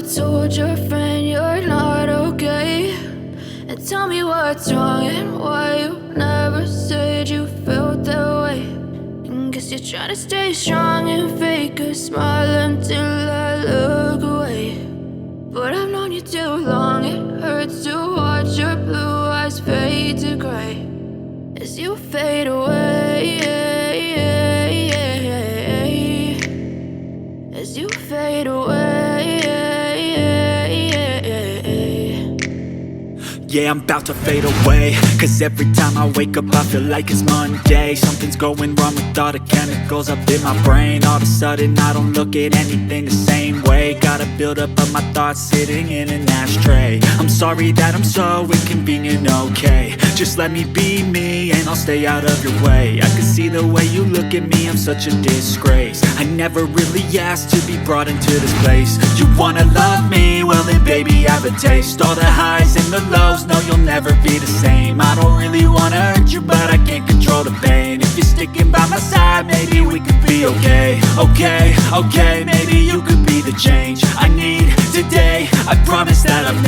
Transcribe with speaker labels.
Speaker 1: told your friend you're not okay? And tell me what's wrong and why you never said you felt that way. And guess you're trying to stay strong and fake a smile until I look away. But I've known you too long, it hurts to watch your blue eyes fade to gray as you fade away, as you fade away.
Speaker 2: Yeah, I'm about to fade away, cause every time I wake up I feel like it's Monday. Something's going wrong with all the chemicals up in my brain. All of a sudden I don't look at anything the same way. Got a buildup of my thoughts sitting in an ashtray. I'm sorry that I'm so inconvenient, okay? Just let me be me and I'll stay out of your way. I can see the way you look at me, I'm such a disgrace. I never really asked to be brought into this place. You wanna love me? Well then baby I have a taste. All the highs and the lows, no, you'll never be the same. I don't really wanna hurt you, but I can't control the pain. If you're sticking by my side, maybe we could be okay. Okay, maybe you could be the change I need today. I promise that I've